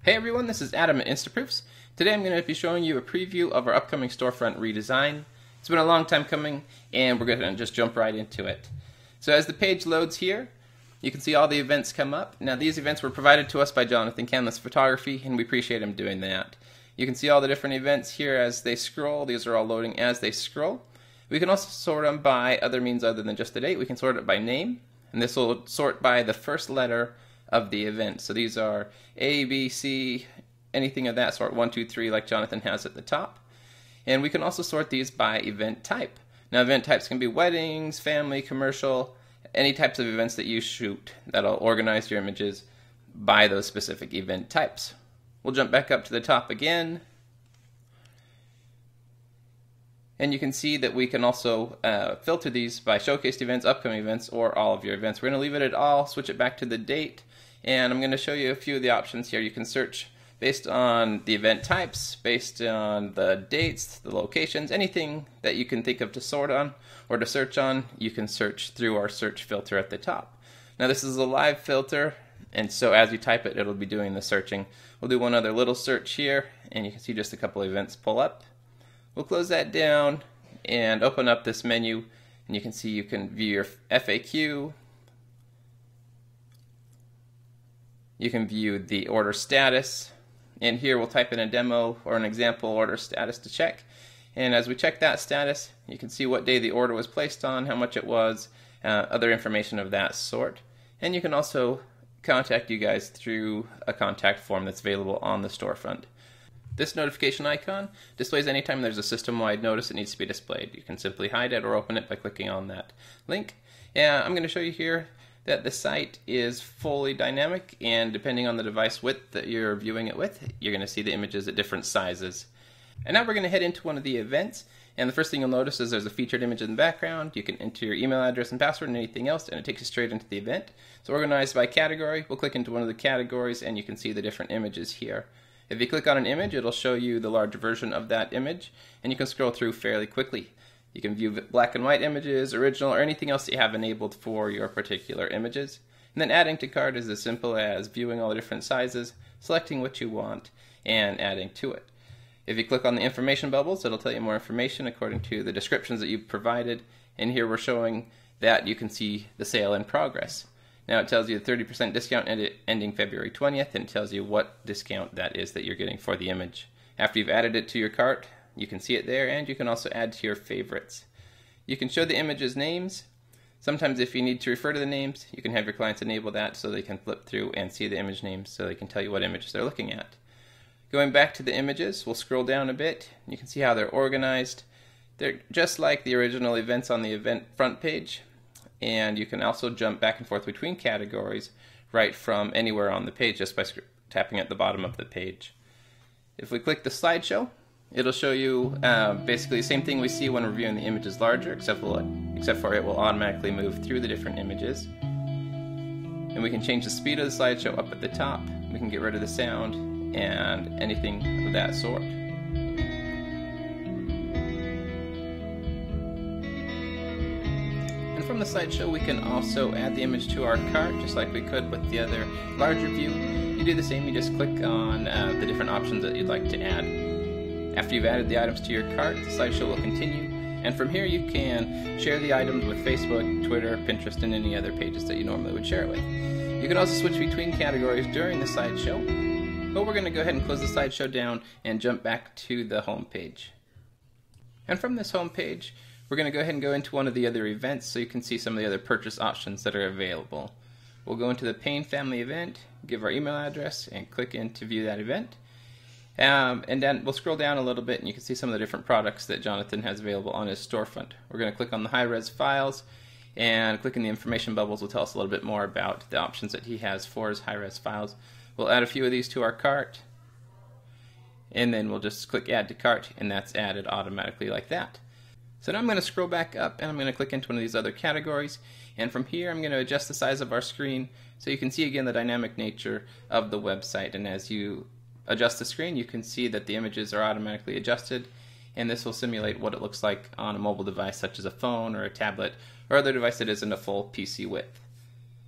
Hey everyone, this is Adam at Instaproofs. Today I'm going to be showing you a preview of our upcoming storefront redesign. It's been a long time coming and we're going to just jump right into it. So as the page loads here, you can see all the events come up. Now these events were provided to us by Jonathan Canlas Photography and we appreciate him doing that. You can see all the different events here as they scroll. These are all loading as they scroll. We can also sort them by other means other than just the date. We can sort it by name, and this will sort by the first letter of the event. So these are A, B, C, anything of that sort, 1, 2, 3 like Jonathan has at the top. And we can also sort these by event type. Now event types can be weddings, family, commercial, any types of events that you shoot that'll organize your images by those specific event types. We'll jump back up to the top again. And you can see that we can also filter these by showcased events, upcoming events, or all of your events. We're going to leave it at all, switch it back to the date, and I'm going to show you a few of the options here. You can search based on the event types, based on the dates, the locations, anything that you can think of to sort on or to search on, you can search through our search filter at the top. Now this is a live filter, and so as you type it, it'll be doing the searching. We'll do one other little search here, and you can see just a couple of events pull up. We'll close that down and open up this menu, and you can see you can view your FAQ. You can view the order status, and here we'll type in a demo or an example order status to check. And as we check that status, you can see what day the order was placed on, how much it was, other information of that sort. And you can also contact you guys through a contact form that's available on the storefront. This notification icon displays anytime there's a system-wide notice that needs to be displayed. You can simply hide it or open it by clicking on that link. And I'm going to show you here that the site is fully dynamic, and depending on the device width that you're viewing it with, you're going to see the images at different sizes. And now we're going to head into one of the events, and the first thing you'll notice is there's a featured image in the background. You can enter your email address and password and anything else, and it takes you straight into the event. It's organized by category. We'll click into one of the categories and you can see the different images here. If you click on an image, it'll show you the larger version of that image, and you can scroll through fairly quickly. You can view black and white images, original, or anything else that you have enabled for your particular images. And then adding to cart is as simple as viewing all the different sizes, selecting what you want, and adding to it. If you click on the information bubbles, it'll tell you more information according to the descriptions that you've provided. And here we're showing that you can see the sale in progress. Now it tells you the 30% discount ending February 20th, and it tells you what discount that is that you're getting for the image. After you've added it to your cart, you can see it there, and you can also add to your favorites. You can show the images names. Sometimes if you need to refer to the names, you can have your clients enable that so they can flip through and see the image names so they can tell you what images they're looking at. Going back to the images, we'll scroll down a bit. You can see how they're organized. They're just like the original events on the event front page, and you can also jump back and forth between categories right from anywhere on the page just by tapping at the bottom of the page. If we click the slideshow, it'll show you basically the same thing we see when we're viewing the images larger, except for it will automatically move through the different images. And we can change the speed of the slideshow up at the top. We can get rid of the sound and anything of that sort. And from the slideshow, we can also add the image to our cart, just like we could with the other larger view. You do the same, you just click on the different options that you'd like to add. After you've added the items to your cart, the slideshow will continue, and from here you can share the items with Facebook, Twitter, Pinterest, and any other pages that you normally would share it with. You can also switch between categories during the slideshow, but we're going to go ahead and close the slideshow down and jump back to the home page. And from this home page, we're going to go ahead and go into one of the other events so you can see some of the other purchase options that are available. We'll go into the Payne Family event, give our email address, and click in to view that event. And then we'll scroll down a little bit and you can see some of the different products that Jonathan has available on his storefront. We're going to click on the high-res files, and clicking the information bubbles will tell us a little bit more about the options that he has for his high-res files. We'll add a few of these to our cart, and then we'll just click add to cart, and that's added automatically like that. So now I'm going to scroll back up and I'm going to click into one of these other categories, and from here I'm going to adjust the size of our screen so you can see again the dynamic nature of the website. And as you adjust the screen, you can see that the images are automatically adjusted, and this will simulate what it looks like on a mobile device such as a phone or a tablet or other device that isn't a full PC width.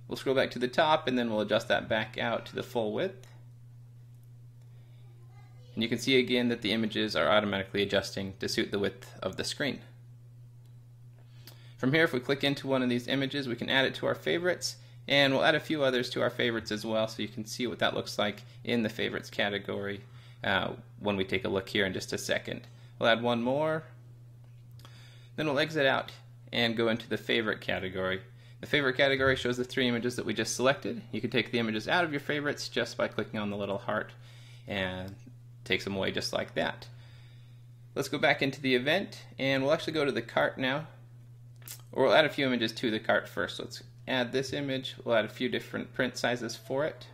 We'll scroll back to the top and then we'll adjust that back out to the full width. And you can see again that the images are automatically adjusting to suit the width of the screen. From here, if we click into one of these images, we can add it to our favorites, and we'll add a few others to our favorites as well, so you can see what that looks like in the favorites category when we take a look here in just a second. We'll add one more, then we'll exit out and go into the favorite category. The favorite category shows the 3 images that we just selected. You can take the images out of your favorites just by clicking on the little heart, and takes them away just like that. Let's go back into the event, and we'll actually go to the cart now. Or we'll add a few images to the cart first. Let's add this image. We'll add a few different print sizes for it.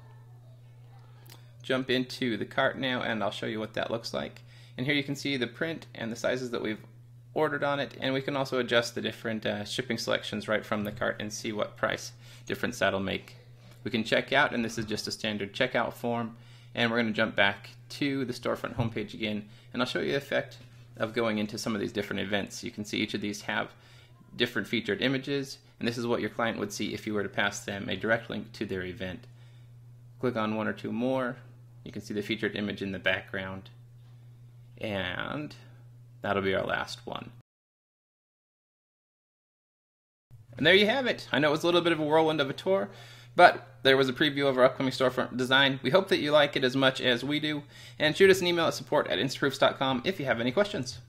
Jump into the cart now, and I'll show you what that looks like. And here you can see the print and the sizes that we've ordered on it, and we can also adjust the different shipping selections right from the cart and see what price difference that'll make. We can check out, and this is just a standard checkout form, and we're going to jump back to the storefront homepage again, and I'll show you the effect of going into some of these different events. You can see each of these have different featured images, and this is what your client would see if you were to pass them a direct link to their event. Click on one or two more. You can see the featured image in the background, and that'll be our last one. And there you have it. I know it was a little bit of a whirlwind of a tour, but there was a preview of our upcoming storefront design. We hope that you like it as much as we do, and shoot us an email at support@instaproofs.com if you have any questions.